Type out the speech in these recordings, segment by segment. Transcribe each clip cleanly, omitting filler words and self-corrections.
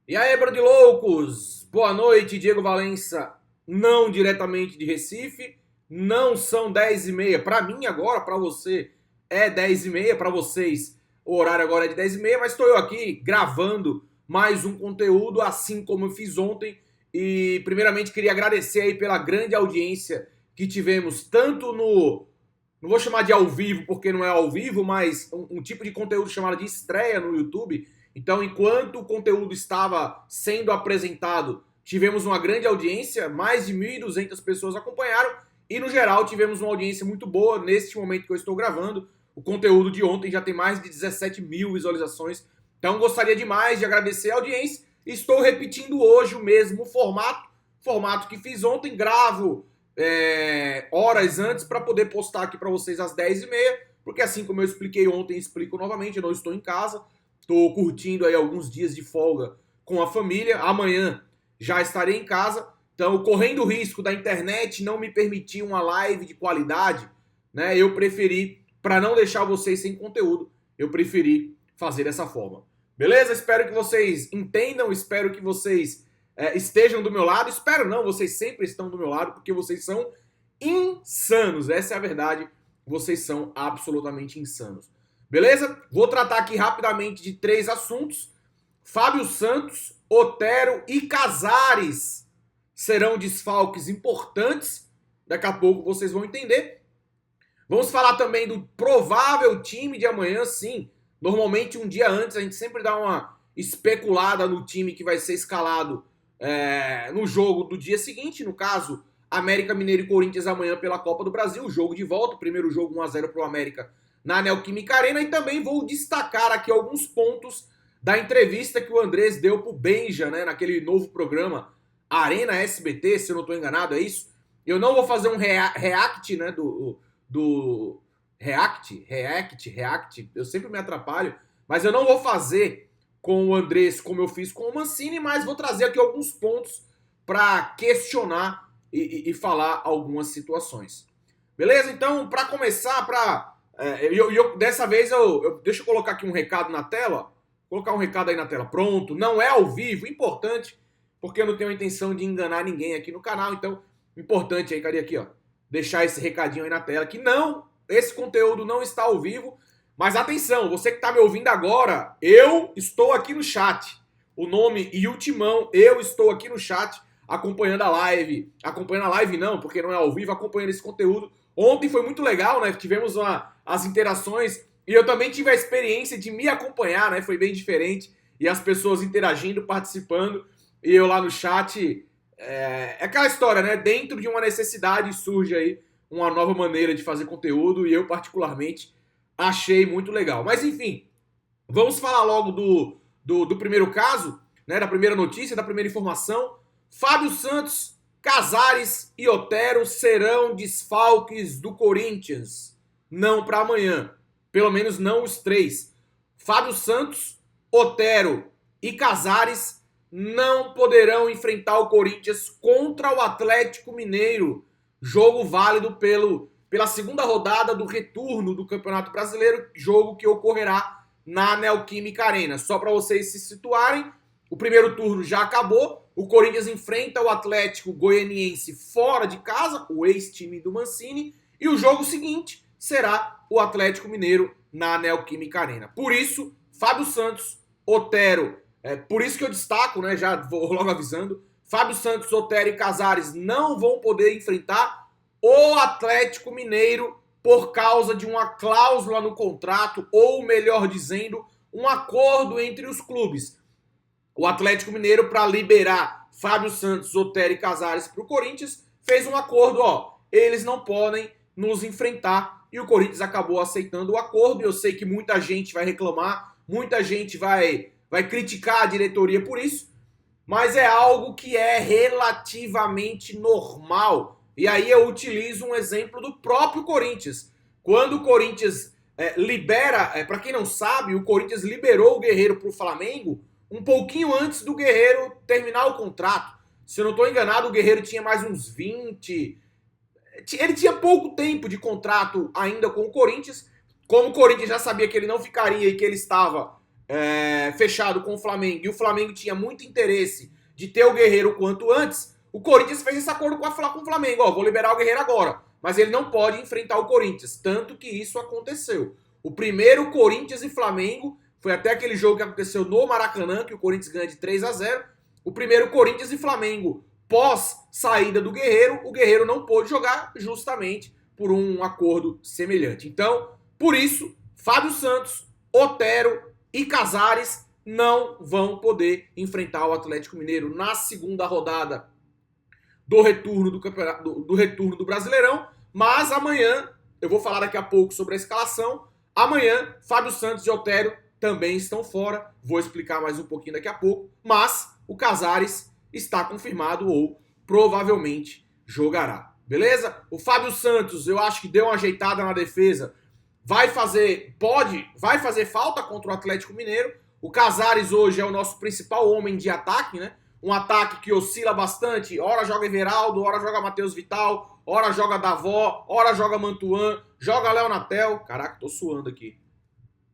E aí, bando de loucos! Boa noite, Diego Valença. Não diretamente de Recife, não são 10h30. Para mim agora, para você é 10h30, para vocês o horário agora é de 10h30, mas estou eu aqui gravando mais um conteúdo, assim como eu fiz ontem. E primeiramente queria agradecer aí pela grande audiência que tivemos, tanto no... Não vou chamar de ao vivo, porque não é ao vivo, mas um tipo de conteúdo chamado de estreia no YouTube. Então, enquanto o conteúdo estava sendo apresentado, tivemos uma grande audiência, mais de 1.200 pessoas acompanharam, e no geral tivemos uma audiência muito boa neste momento que eu estou gravando. O conteúdo de ontem já tem mais de 17 mil visualizações, então gostaria demais de agradecer a audiência. Estou repetindo hoje o mesmo formato que fiz ontem, gravo horas antes para poder postar aqui para vocês às 10h30, porque assim como eu expliquei ontem, explico novamente, eu não estou em casa, estou curtindo aí alguns dias de folga com a família, amanhã já estarei em casa, então correndo o risco da internet não me permitir uma live de qualidade, né, eu preferi, para não deixar vocês sem conteúdo, eu preferi fazer dessa forma. Beleza? Espero que vocês entendam, espero que vocês estejam do meu lado. Espero não, vocês sempre estão do meu lado, porque vocês são insanos. Essa é a verdade. Vocês são absolutamente insanos. Beleza? Vou tratar aqui rapidamente de 3 assuntos. Fábio Santos, Otero e Casares serão desfalques importantes. Daqui a pouco vocês vão entender. Vamos falar também do provável time de amanhã, sim. Normalmente um dia antes a gente sempre dá uma especulada no time que vai ser escalado no jogo do dia seguinte, no caso, América Mineiro e Corinthians amanhã pela Copa do Brasil, jogo de volta, o primeiro jogo 1-0 para o América na Neoquímica Arena, e também vou destacar aqui alguns pontos da entrevista que o Andrés deu pro Benja, né, naquele novo programa Arena SBT, se eu não estou enganado, é isso? Eu não vou fazer um react, né, do React, eu sempre me atrapalho, mas eu não vou fazer com o Andrés como eu fiz com o Mancini, mas vou trazer aqui alguns pontos para questionar e falar algumas situações. Beleza? Então, para começar, dessa vez deixa eu colocar aqui um recado na tela, colocar um recado aí na tela. Pronto, não é ao vivo, importante, porque eu não tenho a intenção de enganar ninguém aqui no canal, então, importante aí, cadê aqui, ó? Deixar esse recadinho aí na tela, que não, esse conteúdo não está ao vivo, mas atenção, você que está me ouvindo agora, eu estou aqui no chat. O nome Yutimão, eu estou aqui no chat acompanhando a live. Acompanhando a live não, porque não é ao vivo, acompanhando esse conteúdo. Ontem foi muito legal, né? Tivemos as interações e eu também tive a experiência de me acompanhar, né? Foi bem diferente. E as pessoas interagindo, participando. E eu lá no chat. É aquela história, né? Dentro de uma necessidade surge aí uma nova maneira de fazer conteúdo. E eu, particularmente, achei muito legal. Mas enfim, vamos falar logo do primeiro caso, né, da primeira notícia, da primeira informação. Fábio Santos, Casares e Otero serão desfalques do Corinthians. Não para amanhã. Pelo menos não os 3. Fábio Santos, Otero e Casares não poderão enfrentar o Corinthians contra o Atlético Mineiro. Jogo válido pela segunda rodada do retorno do Campeonato Brasileiro, jogo que ocorrerá na Neoquímica Arena. Só para vocês se situarem, o primeiro turno já acabou, o Corinthians enfrenta o Atlético Goianiense fora de casa, o ex-time do Mancini, e o jogo seguinte será o Atlético Mineiro na Neoquímica Arena. Por isso, Fábio Santos, Otero, por isso que eu destaco, né, já vou logo avisando, Fábio Santos, Otero e Casares não vão poder enfrentar o Atlético Mineiro por causa de uma cláusula no contrato, ou melhor dizendo, um acordo entre os clubes. O Atlético Mineiro, para liberar Fábio Santos, Otero e Casares para o Corinthians, fez um acordo, ó, eles não podem nos enfrentar, e o Corinthians acabou aceitando o acordo. Eu sei que muita gente vai reclamar, muita gente vai criticar a diretoria por isso, mas é algo que é relativamente normal. E aí eu utilizo um exemplo do próprio Corinthians. Quando o Corinthians libera, para quem não sabe, o Corinthians liberou o Guerreiro para o Flamengo um pouquinho antes do Guerreiro terminar o contrato. Se eu não estou enganado, o Guerreiro tinha mais uns 20. Ele tinha pouco tempo de contrato ainda com o Corinthians. Como o Corinthians já sabia que ele não ficaria e que ele estava fechado com o Flamengo e o Flamengo tinha muito interesse de ter o Guerreiro quanto antes, o Corinthians fez esse acordo com o Flamengo. Ó, vou liberar o Guerreiro agora, mas ele não pode enfrentar o Corinthians. Tanto que isso aconteceu. O primeiro Corinthians e Flamengo foi até aquele jogo que aconteceu no Maracanã, que o Corinthians ganha de 3-0. O primeiro Corinthians e Flamengo pós saída do Guerreiro, o Guerreiro não pôde jogar justamente por um acordo semelhante. Então, por isso, Fábio Santos, Otero e Casares não vão poder enfrentar o Atlético Mineiro na segunda rodada do retorno do campeonato, do retorno do Brasileirão, mas amanhã, eu vou falar daqui a pouco sobre a escalação, amanhã Fábio Santos e Otero também estão fora, vou explicar mais um pouquinho daqui a pouco, mas o Casares está confirmado ou provavelmente jogará, beleza? O Fábio Santos, eu acho que deu uma ajeitada na defesa, vai fazer falta contra o Atlético Mineiro. O Casares hoje é o nosso principal homem de ataque, né? Um ataque que oscila bastante, ora joga Everaldo, ora joga Matheus Vital, ora joga Davó, ora joga Mantuan, joga Léo Natel. Caraca, tô suando aqui.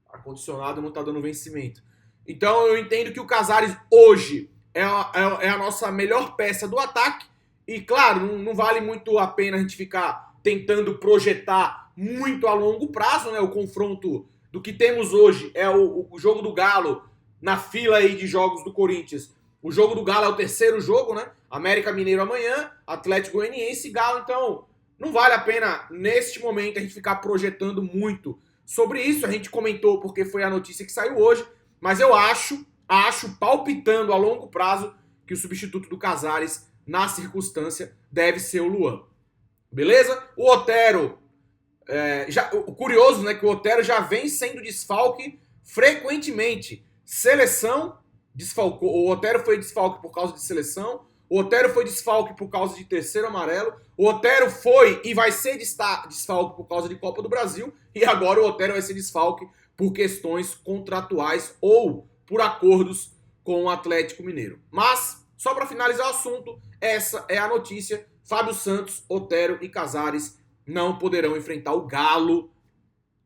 Ar-condicionado não tá dando vencimento. Então eu entendo que o Casares hoje é a nossa melhor peça do ataque. E claro, não vale muito a pena a gente ficar tentando projetar muito a longo prazo, né? O confronto do que temos hoje é o jogo do Galo na fila aí de jogos do Corinthians. O jogo do Galo é o terceiro jogo, né? América Mineiro amanhã, Atlético Goianiense e Galo. Então, não vale a pena, neste momento, a gente ficar projetando muito sobre isso. A gente comentou porque foi a notícia que saiu hoje. Mas eu acho, palpitando a longo prazo, que o substituto do Casares, na circunstância, deve ser o Luan. Beleza? O Otero, o curioso, né, que o Otero já vem sendo desfalque frequentemente. Seleção, desfalcou. O Otero foi desfalque por causa de seleção. O Otero foi desfalque por causa de terceiro amarelo. O Otero foi e vai ser desfalque por causa de Copa do Brasil. E agora o Otero vai ser desfalque por questões contratuais ou por acordos com o Atlético Mineiro. Mas, só para finalizar o assunto, essa é a notícia. Fábio Santos, Otero e Casares não poderão enfrentar o Galo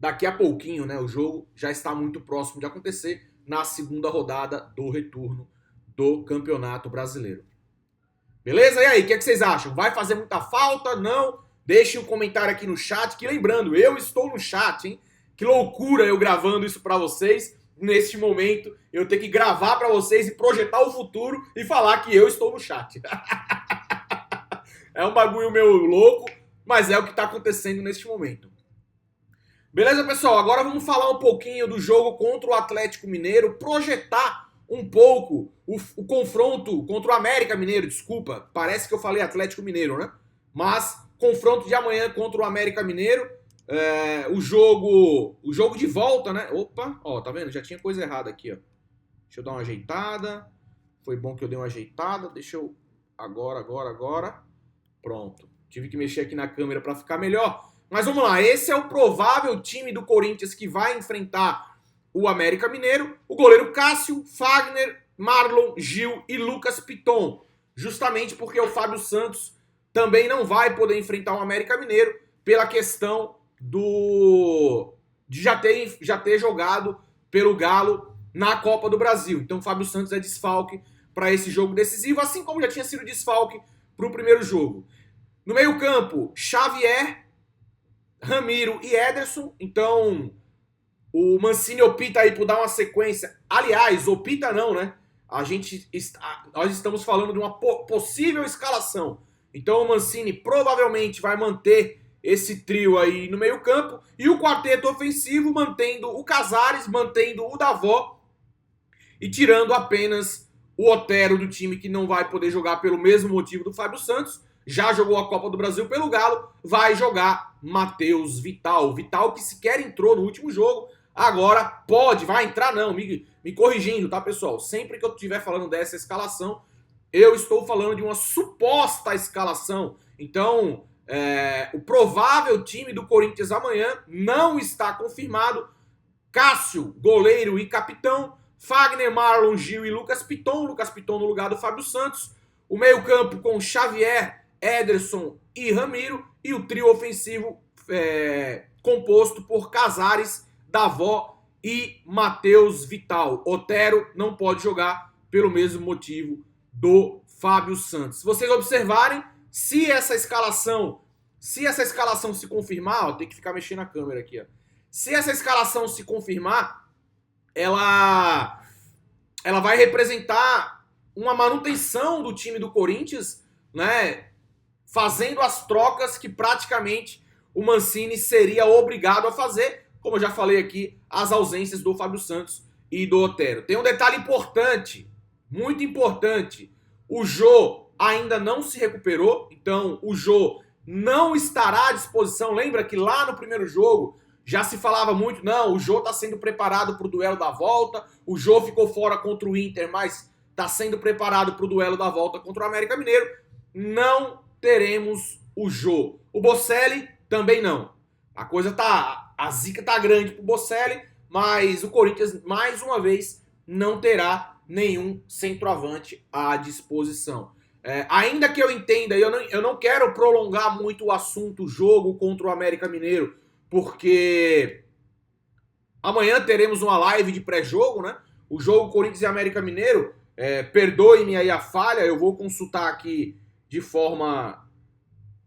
daqui a pouquinho, né? O jogo já está muito próximo de acontecer na segunda rodada do retorno do Campeonato Brasileiro. Beleza? E aí, o que vocês acham? Vai fazer muita falta? Não? Deixem um comentário aqui no chat, que lembrando, eu estou no chat, hein? Que loucura eu gravando isso para vocês. Neste momento, eu tenho que gravar para vocês e projetar o futuro e falar que eu estou no chat. É um bagulho meio louco, mas é o que está acontecendo neste momento. Beleza, pessoal? Agora vamos falar um pouquinho do jogo contra o Atlético Mineiro, projetar um pouco o confronto contra o América Mineiro, desculpa, parece que eu falei Atlético Mineiro, né? Mas confronto de amanhã contra o América Mineiro, o jogo de volta, né? Opa, ó, tá vendo? Já tinha coisa errada aqui, ó. Deixa eu dar uma ajeitada. Foi bom que eu dei uma ajeitada. Deixa eu... Agora. Pronto. Tive que mexer aqui na câmera para ficar melhor. Mas vamos lá, esse é o provável time do Corinthians que vai enfrentar o América Mineiro. O goleiro Cássio, Fagner, Marlon, Gil e Lucas Piton. Justamente porque o Fábio Santos também não vai poder enfrentar o América Mineiro pela questão de já ter jogado pelo Galo na Copa do Brasil. Então o Fábio Santos é desfalque para esse jogo decisivo, assim como já tinha sido desfalque para o primeiro jogo. No meio-campo, Xavier, Ramiro e Ederson. Então, o Mancini opta aí por dar uma sequência. Aliás, opta não, né? Nós estamos falando de uma possível escalação. Então, o Mancini provavelmente vai manter esse trio aí no meio-campo. E o quarteto ofensivo mantendo o Casares, mantendo o Davó e tirando apenas o Otero do time, que não vai poder jogar pelo mesmo motivo do Fábio Santos. Já jogou a Copa do Brasil pelo Galo, vai jogar Matheus Vital. Vital que sequer entrou no último jogo, agora vai entrar não, me corrigindo, tá, pessoal? Sempre que eu estiver falando dessa escalação, eu estou falando de uma suposta escalação. Então, o provável time do Corinthians amanhã não está confirmado. Cássio, goleiro e capitão. Fagner, Marlon, Gil e Lucas Piton. Lucas Piton no lugar do Fábio Santos. O meio-campo com Xavier, Ederson e Ramiro. E o trio ofensivo composto por Casares, Davó e Matheus Vital. Otero não pode jogar pelo mesmo motivo do Fábio Santos. Se vocês observarem, se essa escalação se confirmar, ó, tem que ficar mexendo a câmera aqui, ó. Se essa escalação se confirmar, ela vai representar uma manutenção do time do Corinthians, né? Fazendo as trocas que praticamente o Mancini seria obrigado a fazer, como eu já falei aqui, as ausências do Fábio Santos e do Otero. Tem um detalhe importante, muito importante. O Jô ainda não se recuperou, então o Jô não estará à disposição. Lembra que lá no primeiro jogo já se falava muito, não, o Jô está sendo preparado para o duelo da volta, o Jô ficou fora contra o Inter, mas está sendo preparado para o duelo da volta contra o América Mineiro. Não teremos o Jô. O Bocelli também não. A zica tá grande pro Bocelli, mas o Corinthians, mais uma vez, não terá nenhum centroavante à disposição. Ainda que eu entenda, eu não quero prolongar muito o assunto jogo contra o América Mineiro, porque amanhã teremos uma live de pré-jogo, né? O jogo Corinthians e América Mineiro, perdoe-me aí a falha, eu vou consultar aqui de forma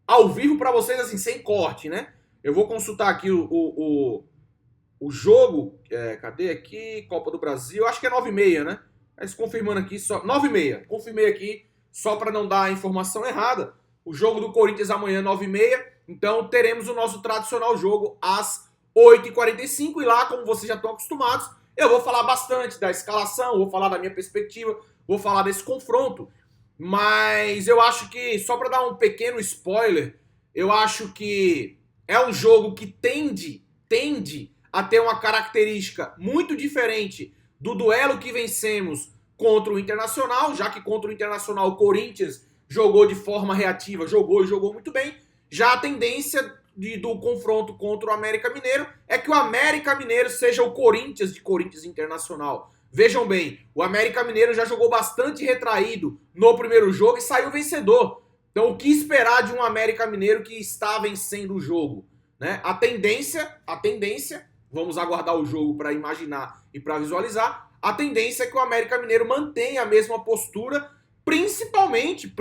ao vivo para vocês, assim, sem corte, né? Eu vou consultar aqui o jogo, cadê aqui? Copa do Brasil, acho que é 9h30, né? Mas confirmando aqui, só 9h30, confirmei aqui, só para não dar a informação errada. O jogo do Corinthians amanhã, 9h30, então teremos o nosso tradicional jogo às 8h45, e lá, como vocês já estão acostumados, eu vou falar bastante da escalação, vou falar da minha perspectiva, vou falar desse confronto, mas eu acho que, só para dar um pequeno spoiler, eu acho que é um jogo que tende a ter uma característica muito diferente do duelo que vencemos contra o Internacional, já que contra o Internacional o Corinthians jogou de forma reativa, jogou muito bem. Já a tendência do confronto contra o América Mineiro é que o América Mineiro seja o Corinthians de Corinthians Internacional. Vejam bem, o América Mineiro já jogou bastante retraído no primeiro jogo e saiu vencedor. Então, o que esperar de um América Mineiro que está vencendo o jogo, né? A tendência, vamos aguardar o jogo para imaginar e para visualizar, a tendência é que o América Mineiro mantenha a mesma postura, principalmente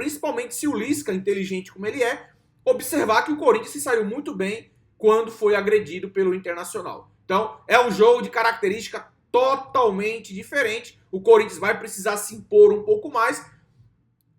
se o Lisca, inteligente como ele é, observar que o Corinthians se saiu muito bem quando foi agredido pelo Internacional. Então, é um jogo de característica totalmente diferente. O Corinthians vai precisar se impor um pouco mais,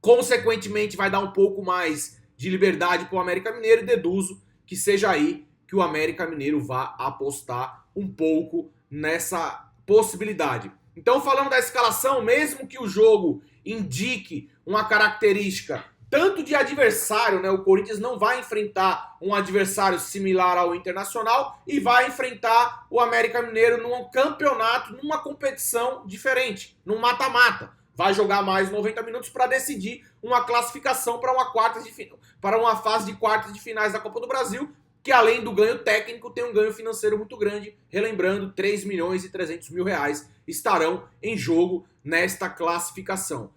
consequentemente vai dar um pouco mais de liberdade para o América Mineiro, e deduzo que seja aí que o América Mineiro vá apostar um pouco nessa possibilidade. Então, falando da escalação, mesmo que o jogo indique uma característica tanto de adversário, né? O Corinthians não vai enfrentar um adversário similar ao Internacional e vai enfrentar o América Mineiro num campeonato, numa competição diferente, num mata-mata. Vai jogar mais 90 minutos para decidir uma classificação para uma fase de quartas de finais da Copa do Brasil, que além do ganho técnico tem um ganho financeiro muito grande. Relembrando, 3.300.000 reais estarão em jogo nesta classificação.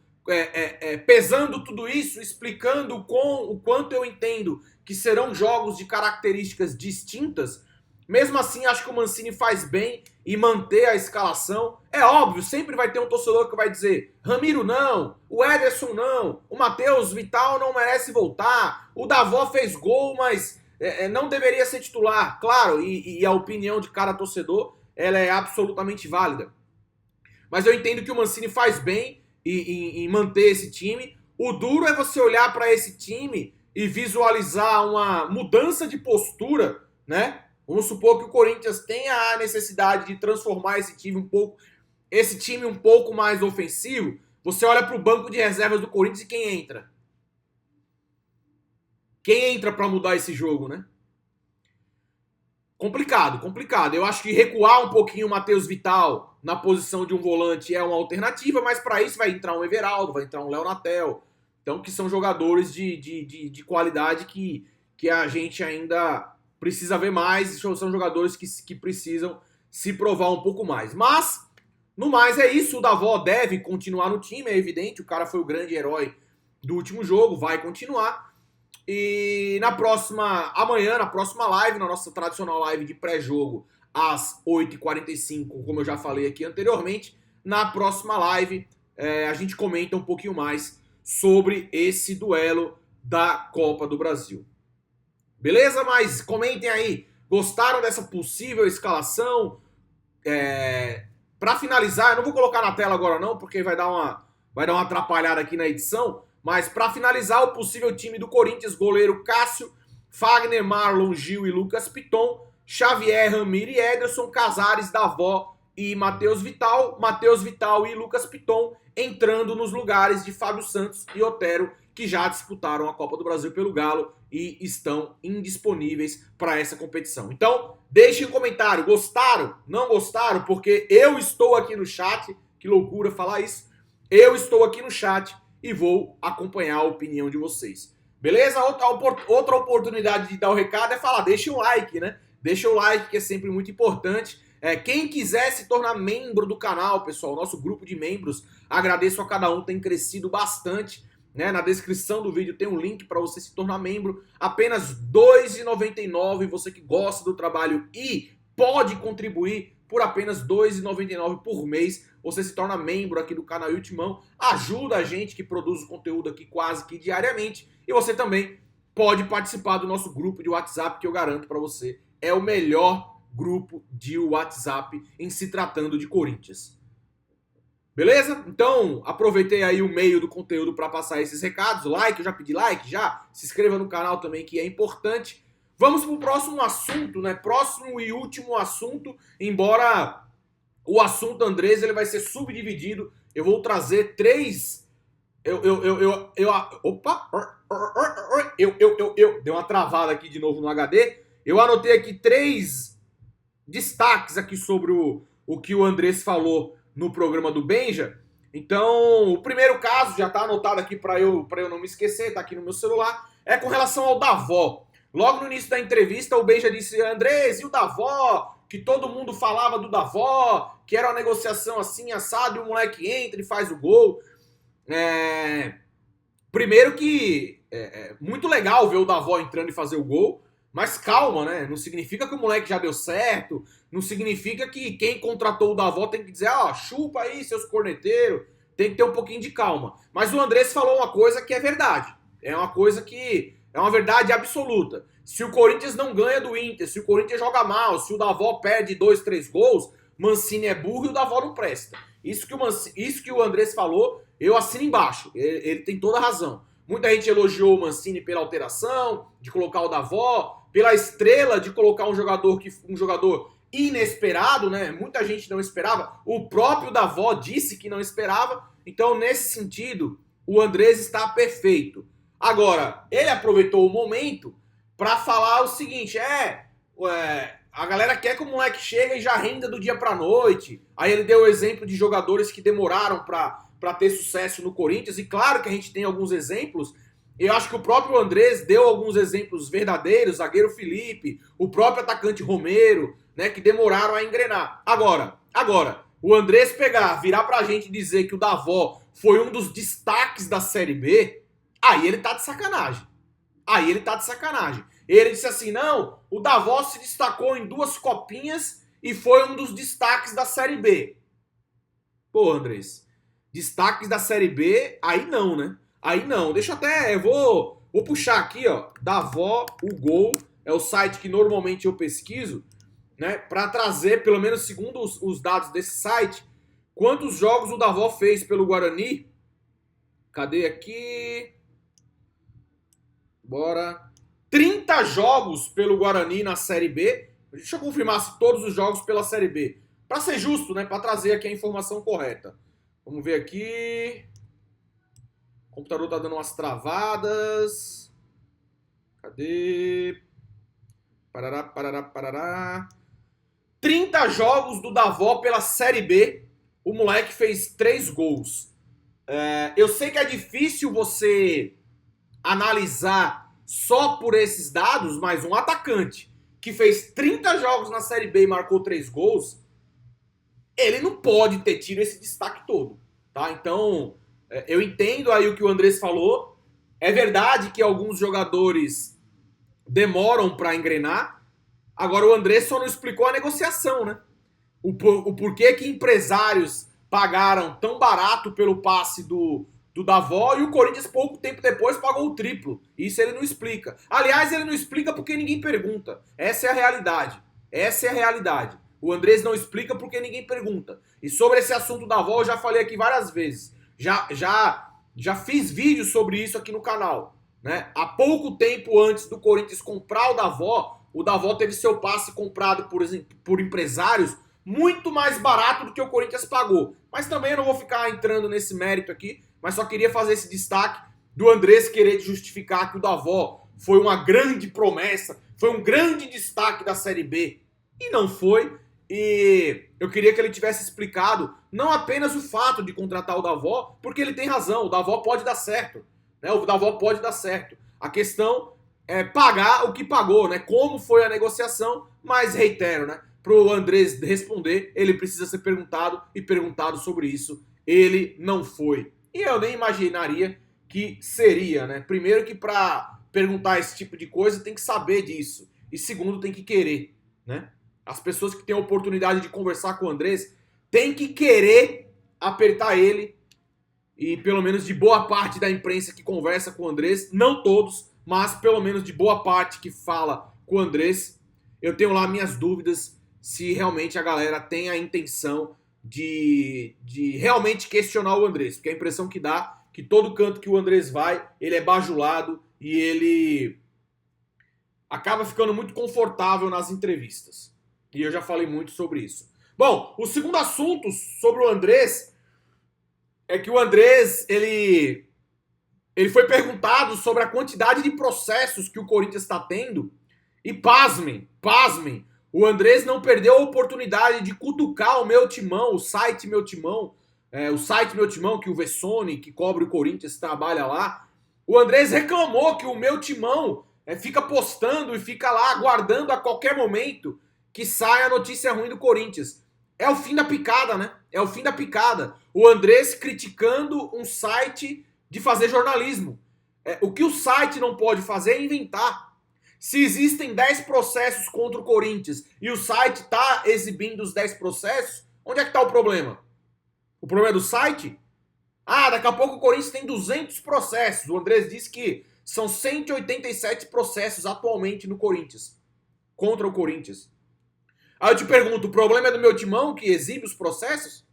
Pesando tudo isso, explicando o quanto eu entendo que serão jogos de características distintas, mesmo assim acho que o Mancini faz bem em manter a escalação. É óbvio, sempre vai ter um torcedor que vai dizer: Ramiro não, o Ederson não, o Matheus Vital não merece voltar, o Davó fez gol, mas não deveria ser titular. Claro, e a opinião de cada torcedor, ela é absolutamente válida. Mas eu entendo que o Mancini faz bem em manter esse time. O duro é você olhar para esse time e visualizar uma mudança de postura, né? Vamos supor que o Corinthians tenha a necessidade de transformar esse time um pouco mais ofensivo. Você olha para o banco de reservas do Corinthians e quem entra? Quem entra para mudar esse jogo, né? Complicado. Eu acho que recuar um pouquinho o Matheus Vital na posição de um volante é uma alternativa, mas para isso vai entrar um Everaldo, vai entrar um Léo Natel. Então, que são jogadores de qualidade que a gente ainda precisa ver mais, são jogadores que precisam se provar um pouco mais. Mas, no mais, é isso. O Davó deve continuar no time, é evidente. O cara foi o grande herói do último jogo, vai continuar. E amanhã, na próxima live, na nossa tradicional live de pré-jogo, às 8h45, como eu já falei aqui anteriormente. Na próxima live, a gente comenta um pouquinho mais sobre esse duelo da Copa do Brasil. Beleza? Mas comentem aí, gostaram dessa possível escalação? Para finalizar, eu não vou colocar na tela agora não, porque vai dar uma atrapalhada aqui na edição, mas para finalizar, o possível time do Corinthians: goleiro Cássio, Fagner, Marlon, Gil e Lucas Piton, Xavier, Ramiro e Ederson, Casares, Davó e Matheus Vital e Lucas Piton entrando nos lugares de Fábio Santos e Otero, que já disputaram a Copa do Brasil pelo Galo e estão indisponíveis para essa competição. Então, deixem um comentário, gostaram? Não gostaram? Porque eu estou aqui no chat, que loucura falar isso, eu estou aqui no chat e vou acompanhar a opinião de vocês. Beleza? Outra oportunidade de dar o recado é falar, deixa um like, né? Deixa o like, que é sempre muito importante. Quem quiser se tornar membro do canal, pessoal, nosso grupo de membros, agradeço a cada um, tem crescido bastante, né? Na descrição do vídeo tem um link para você se tornar membro, apenas R$ 2,99, você que gosta do trabalho e pode contribuir por apenas R$ 2,99 por mês, você se torna membro aqui do canal Ultimão, ajuda a gente que produz o conteúdo aqui quase que diariamente, e você também pode participar do nosso grupo de WhatsApp, que eu garanto para você, é o melhor grupo de WhatsApp em se tratando de Corinthians. Beleza? Então, aproveitei aí o meio do conteúdo para passar esses recados. Like, eu já pedi like, já. Se inscreva no canal também, que é importante. Vamos para o próximo assunto, né? Próximo e último assunto, embora o assunto Andrés ele vai ser subdividido. Eu vou trazer três... Deu uma travada aqui de novo no HD. Eu anotei aqui três destaques aqui sobre o que o Andrés falou no programa do Benja. Então, o primeiro caso, já tá anotado aqui para eu não me esquecer, tá aqui no meu celular, é com relação ao Davó. Logo no início da entrevista, o Benja disse, Andrés, e o Davó? Que todo mundo falava do Davó, que era uma negociação assim, assado, e o moleque entra e faz o gol. Primeiro que é muito legal ver o Davó entrando e fazer o gol, mas calma, né? Não significa que o moleque já deu certo, não significa que quem contratou o Davó tem que dizer, chupa aí, seus corneteiros, tem que ter um pouquinho de calma. Mas o Andrés falou uma coisa que é verdade, é uma coisa que é uma verdade absoluta. Se o Corinthians não ganha do Inter, se o Corinthians joga mal, se o Davó perde 2, 3 gols, Mancini é burro e o Davó não presta. Isso que o Andrés falou, eu assino embaixo, ele tem toda a razão. Muita gente elogiou o Mancini pela alteração, de colocar o Davó, pela estrela de colocar um jogador inesperado, né? Muita gente não esperava. O próprio Davó disse que não esperava. Então, nesse sentido, o Andrés está perfeito. Agora, ele aproveitou o momento para falar o seguinte, a galera quer que o moleque chegue e já renda do dia para noite. Aí ele deu o exemplo de jogadores que demoraram para ter sucesso no Corinthians. E claro que a gente tem alguns exemplos. Eu acho que o próprio Andrés deu alguns exemplos verdadeiros, zagueiro Felipe, o próprio atacante Romero, né, que demoraram a engrenar. Agora, o Andrés virar pra gente e dizer que o Davó foi um dos destaques da Série B, aí ele tá de sacanagem. Ele disse assim, não, o Davó se destacou em 2 copinhas e foi um dos destaques da Série B. Pô, Andrés, destaques da Série B, aí não, né? Aí não, deixa até, eu vou puxar aqui, ó, Davó, o gol, é o site que normalmente eu pesquiso, né, para trazer, pelo menos segundo os dados desse site, quantos jogos o Davó fez pelo Guarani. Cadê aqui? Bora. 30 jogos pelo Guarani na Série B. Deixa eu confirmar se todos os jogos pela Série B. Para ser justo, né, para trazer aqui a informação correta. Vamos ver aqui. O computador tá dando umas travadas. Cadê? Parará. 30 jogos do Davó pela Série B. O moleque fez 3 gols. Eu sei que é difícil você analisar só por esses dados, mas um atacante que fez 30 jogos na Série B e marcou 3 gols, ele não pode ter tido esse destaque todo, tá? Então, eu entendo aí o que o Andrés falou. É verdade que alguns jogadores demoram para engrenar. Agora o Andrés só não explicou a negociação, né? O porquê que empresários pagaram tão barato pelo passe do Davó e o Corinthians pouco tempo depois pagou o triplo. Isso ele não explica. Aliás, ele não explica porque ninguém pergunta. Essa é a realidade. Essa é a realidade. O Andrés não explica porque ninguém pergunta. E sobre esse assunto da Davó eu já falei aqui várias vezes. Já fiz vídeos sobre isso aqui no canal. Né? Há pouco tempo antes do Corinthians comprar o Davó teve seu passe comprado por empresários muito mais barato do que o Corinthians pagou. Mas também eu não vou ficar entrando nesse mérito aqui, mas só queria fazer esse destaque do Andrés querer justificar que o Davó foi uma grande promessa, foi um grande destaque da Série B. E não foi. E eu queria que ele tivesse explicado não apenas o fato de contratar o Davó, porque ele tem razão, o Davó pode dar certo. Né? O Davó pode dar certo. A questão é pagar o que pagou, né? Como foi a negociação, mas reitero, né? Para o Andrés responder, ele precisa ser perguntado e perguntado sobre isso. Ele não foi. E eu nem imaginaria que seria, né? Primeiro que para perguntar esse tipo de coisa tem que saber disso. E segundo, tem que querer, né? As pessoas que têm a oportunidade de conversar com o Andrés têm que querer apertar ele. E pelo menos de boa parte da imprensa que conversa com o Andrés, não todos, mas pelo menos de boa parte que fala com o Andrés, eu tenho lá minhas dúvidas se realmente a galera tem a intenção de realmente questionar o Andrés. Porque a impressão que dá que todo canto que o Andrés vai, ele é bajulado e ele acaba ficando muito confortável nas entrevistas. E eu já falei muito sobre isso. Bom, o segundo assunto sobre o Andrés é que o Andrés, ele foi perguntado sobre a quantidade de processos que o Corinthians está tendo e pasmem, o Andrés não perdeu a oportunidade de cutucar o Meu Timão, o site Meu Timão, que o Vessone, que cobre o Corinthians, trabalha lá. O Andrés reclamou que o Meu Timão fica postando e fica lá aguardando a qualquer momento que saia a notícia ruim do Corinthians. É o fim da picada, né? É o fim da picada. O Andrés criticando um site de fazer jornalismo. O que o site não pode fazer é inventar. Se existem 10 processos contra o Corinthians e o site está exibindo os 10 processos, onde é que está o problema? O problema é do site? Ah, daqui a pouco o Corinthians tem 200 processos. O Andrés disse que são 187 processos atualmente no Corinthians. Contra o Corinthians. Aí eu te pergunto, o problema é do Meu Timão que exibe os processos?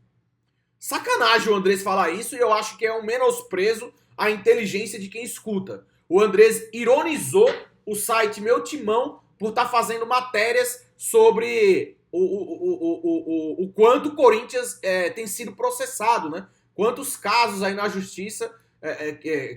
Sacanagem o Andrés falar isso e eu acho que é um menosprezo à inteligência de quem escuta. O Andrés ironizou o site Meu Timão por estar fazendo matérias sobre o quanto o Corinthians tem sido processado, né? Quantos casos aí na justiça,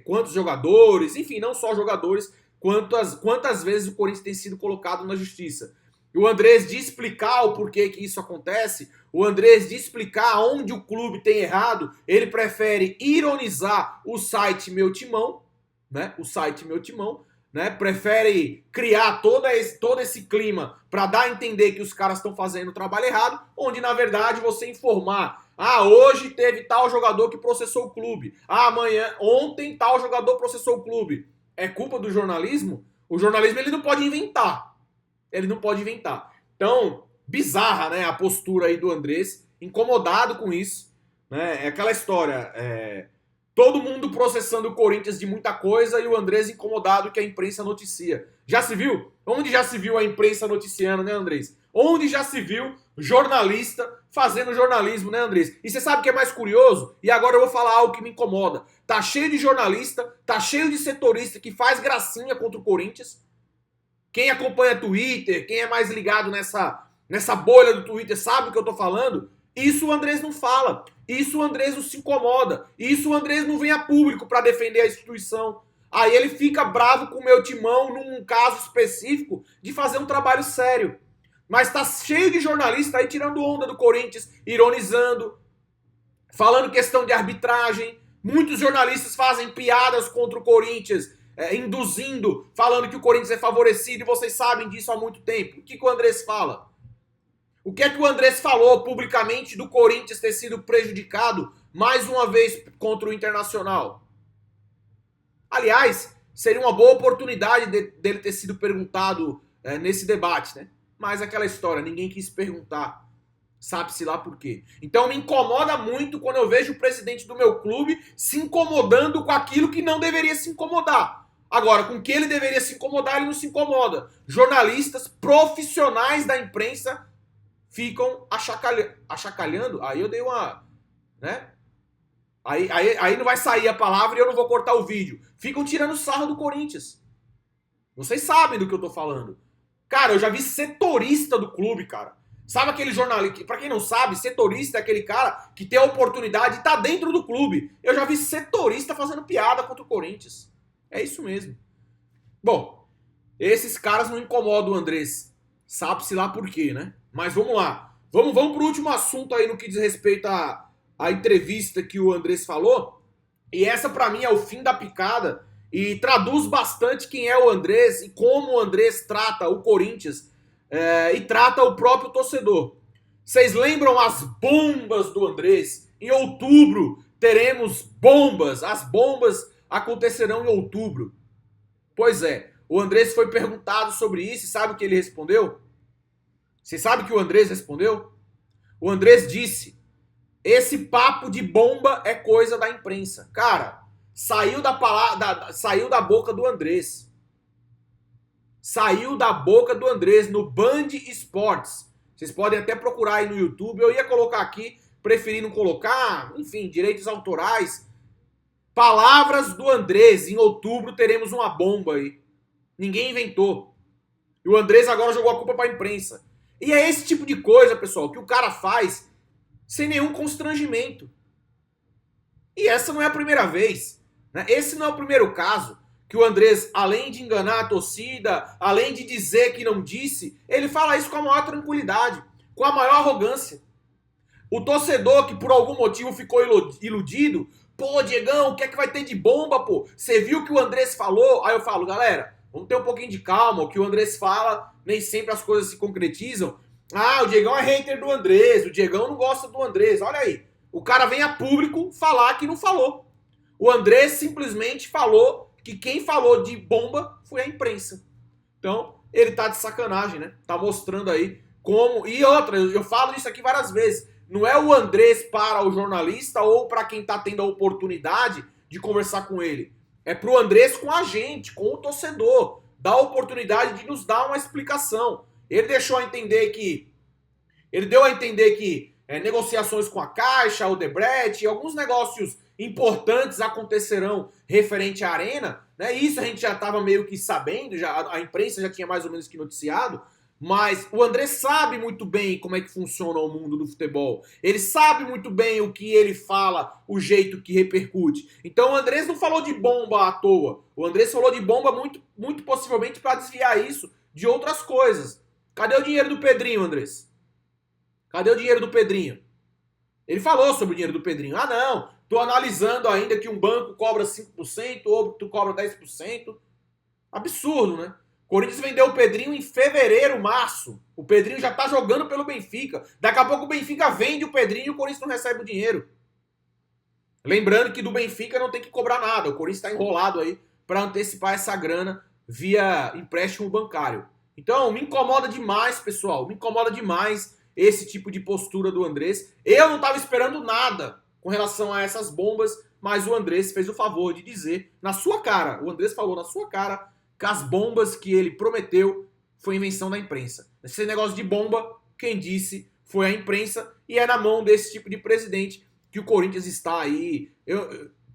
quantos jogadores, enfim, não só jogadores, quantas vezes o Corinthians tem sido colocado na justiça. E o Andrés de explicar o porquê que isso acontece, o Andrés de explicar onde o clube tem errado, ele prefere ironizar o site Meu Timão, né? O site Meu Timão, né? Prefere criar todo esse clima para dar a entender que os caras estão fazendo o trabalho errado, onde na verdade você informar, hoje teve tal jogador que processou o clube, ontem tal jogador processou o clube. É culpa do jornalismo? O jornalismo ele não pode inventar. Ele não pode inventar. Então, bizarra, né, a postura aí do Andrés, incomodado com isso, né? É aquela história, todo mundo processando o Corinthians de muita coisa e o Andrés incomodado que a imprensa noticia. Já se viu? Onde já se viu a imprensa noticiando, né, Andrés? Onde já se viu jornalista fazendo jornalismo, né, Andrés? E você sabe o que é mais curioso? E agora eu vou falar algo que me incomoda. Tá cheio de jornalista, tá cheio de setorista que faz gracinha contra o Corinthians. Quem acompanha Twitter, quem é mais ligado nessa bolha do Twitter sabe o que eu tô falando. Isso o Andrés não fala. Isso o Andrés não se incomoda. Isso o Andrés não vem a público para defender a instituição. Aí ele fica bravo com o Meu Timão num caso específico de fazer um trabalho sério. Mas tá cheio de jornalista aí tirando onda do Corinthians, ironizando, falando questão de arbitragem. Muitos jornalistas fazem piadas contra o Corinthians, induzindo, falando que o Corinthians é favorecido e vocês sabem disso há muito tempo. O que o Andrés fala? O que é que o Andrés falou publicamente do Corinthians ter sido prejudicado mais uma vez contra o Internacional? Aliás, seria uma boa oportunidade dele ter sido perguntado nesse debate, né? mas aquela história, ninguém quis perguntar, sabe-se lá por quê. Então me incomoda muito quando eu vejo o presidente do meu clube se incomodando com aquilo que não deveria se incomodar. Agora, com o que ele deveria se incomodar, ele não se incomoda. Jornalistas profissionais da imprensa ficam achacalhando. Aí eu dei uma... né? Aí não vai sair a palavra e eu não vou cortar o vídeo. Ficam tirando sarro do Corinthians. Vocês sabem do que eu tô falando. Cara, eu já vi setorista do clube, cara. Sabe aquele jornalista... Pra quem não sabe, setorista é aquele cara que tem a oportunidade de estar dentro do clube. Eu já vi setorista fazendo piada contra o Corinthians. É isso mesmo. Bom, esses caras não incomodam o Andrés. Sabe-se lá por quê, né? Mas vamos lá. Vamos pro último assunto aí no que diz respeito à entrevista que o Andrés falou. E essa pra mim é o fim da picada e traduz bastante quem é o Andrés e como o Andrés trata o Corinthians e trata o próprio torcedor. Vocês lembram as bombas do Andrés? Em outubro teremos bombas. As bombas acontecerão em outubro. Pois é, o Andrés foi perguntado sobre isso e sabe o que ele respondeu? Você sabe o que o Andrés respondeu? O Andrés disse: esse papo de bomba é coisa da imprensa. Cara, saiu da boca do Andrés. Saiu da boca do Andrés no Band Esportes. Vocês podem até procurar aí no YouTube. Eu ia colocar aqui, preferi não colocar. Enfim, direitos autorais. Palavras do Andrés. Em outubro teremos uma bomba aí. Ninguém inventou. E o Andrés agora jogou a culpa pra imprensa. E é esse tipo de coisa, pessoal, que o cara faz sem nenhum constrangimento. E essa não é a primeira vez. Né? Esse não é o primeiro caso que o Andrés, além de enganar a torcida, além de dizer que não disse, ele fala isso com a maior tranquilidade, com a maior arrogância. O torcedor que por algum motivo ficou iludido, pô, Diegão, o que é que vai ter de bomba, pô? Você viu o que o Andrés falou? Aí eu falo, galera, vamos ter um pouquinho de calma, o que o Andrés fala, nem sempre as coisas se concretizam. Ah, o Diegão é hater do Andrés, o Diegão não gosta do Andrés, olha aí. O cara vem a público falar que não falou. O Andrés simplesmente falou que quem falou de bomba foi a imprensa. Então, ele tá de sacanagem, né? Tá mostrando aí como... E outra, eu falo isso aqui várias vezes. Não é o Andrés para o jornalista ou para quem tá tendo a oportunidade de conversar com ele. É pro Andrés com a gente, com o torcedor. Dá a oportunidade de nos dar uma explicação. Ele deixou a entender que... Ele deu a entender que negociações com a Caixa, o Odebrecht, alguns negócios importantes acontecerão referente à Arena, né? Isso a gente já estava meio que sabendo, a imprensa já tinha mais ou menos que noticiado, mas o André sabe muito bem como é que funciona o mundo do futebol. Ele sabe muito bem o que ele fala, o jeito que repercute. Então o Andrés não falou de bomba à toa. O Andrés falou de bomba muito possivelmente para desviar isso de outras coisas. Cadê o dinheiro do Pedrinho, Andrés? Cadê o dinheiro do Pedrinho? Ele falou sobre o dinheiro do Pedrinho. Ah, não, tô analisando ainda que um banco cobra 5%, outro cobra 10%. Absurdo, né? O Corinthians vendeu o Pedrinho em fevereiro, março. O Pedrinho já tá jogando pelo Benfica. Daqui a pouco o Benfica vende o Pedrinho e o Corinthians não recebe o dinheiro. Lembrando que do Benfica não tem que cobrar nada. O Corinthians tá enrolado aí para antecipar essa grana via empréstimo bancário. Então, me incomoda demais, pessoal. Me incomoda demais esse tipo de postura do Andrés. Eu não estava esperando nada com relação a essas bombas, mas o Andrés fez o favor de dizer na sua cara, o Andrés falou na sua cara que as bombas que ele prometeu foi invenção da imprensa. Esse negócio de bomba, quem disse foi a imprensa, e é na mão desse tipo de presidente que o Corinthians está aí.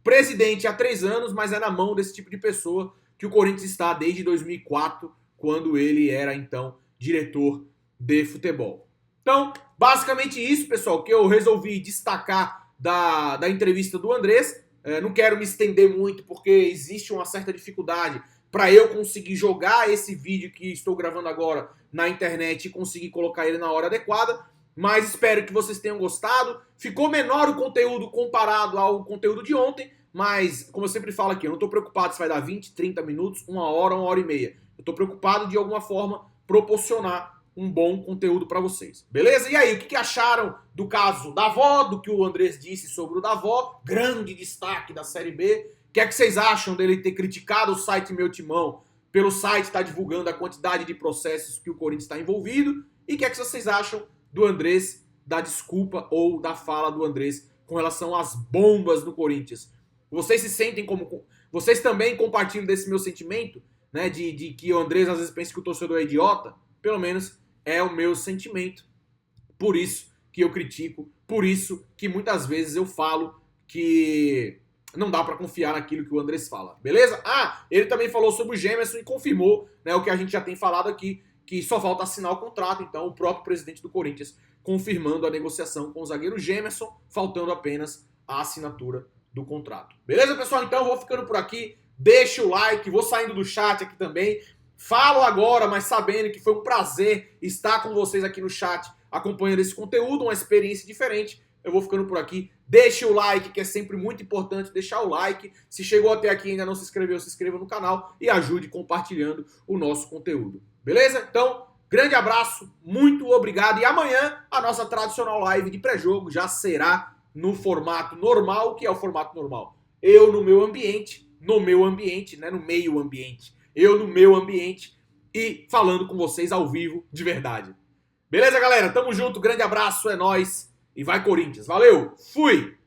Presidente há 3 anos, mas é na mão desse tipo de pessoa que o Corinthians está desde 2004, quando ele era então diretor de futebol. Então, basicamente isso, pessoal, que eu resolvi destacar da entrevista do Andrés. Não quero me estender muito, porque existe uma certa dificuldade para eu conseguir jogar esse vídeo que estou gravando agora na internet e conseguir colocar ele na hora adequada. Mas espero que vocês tenham gostado. Ficou menor o conteúdo comparado ao conteúdo de ontem, mas, como eu sempre falo aqui, eu não estou preocupado se vai dar 20, 30 minutos, 1 hora e meia. Eu estou preocupado de alguma forma proporcionar um bom conteúdo para vocês. Beleza? E aí, o que acharam do caso da Avó, do que o Andrés disse sobre o da Avó? Grande destaque da Série B. O que é que vocês acham dele ter criticado o site Meu Timão pelo site está divulgando a quantidade de processos que o Corinthians está envolvido. E o que é que vocês acham do Andrés, da desculpa ou da fala do Andrés com relação às bombas no Corinthians? Vocês se sentem como... Vocês também compartilham desse meu sentimento, né, de que o Andrés às vezes pensa que o torcedor é idiota? Pelo menos é o meu sentimento. Por isso que eu critico, por isso que muitas vezes eu falo que não dá pra confiar naquilo que o Andrés fala, beleza? Ah, ele também falou sobre o Gemerson e confirmou, né, o que a gente já tem falado aqui, que só falta assinar o contrato. Então o próprio presidente do Corinthians confirmando a negociação com o zagueiro Gemerson, faltando apenas a assinatura do contrato. Beleza, pessoal? Então eu vou ficando por aqui, deixa o like, vou saindo do chat aqui também. Falo agora, mas sabendo que foi um prazer estar com vocês aqui no chat, acompanhando esse conteúdo, uma experiência diferente. Eu vou ficando por aqui. Deixe o like, que é sempre muito importante deixar o like. Se chegou até aqui e ainda não se inscreveu, se inscreva no canal e ajude compartilhando o nosso conteúdo. Beleza? Então, grande abraço, muito obrigado. E amanhã a nossa tradicional live de pré-jogo já será no formato normal. Que é o formato normal? Eu no meu ambiente, né? No meio ambiente. Eu no meu ambiente e falando com vocês ao vivo de verdade. Beleza, galera? Tamo junto, grande abraço, é nóis. E vai Corinthians. Valeu, fui!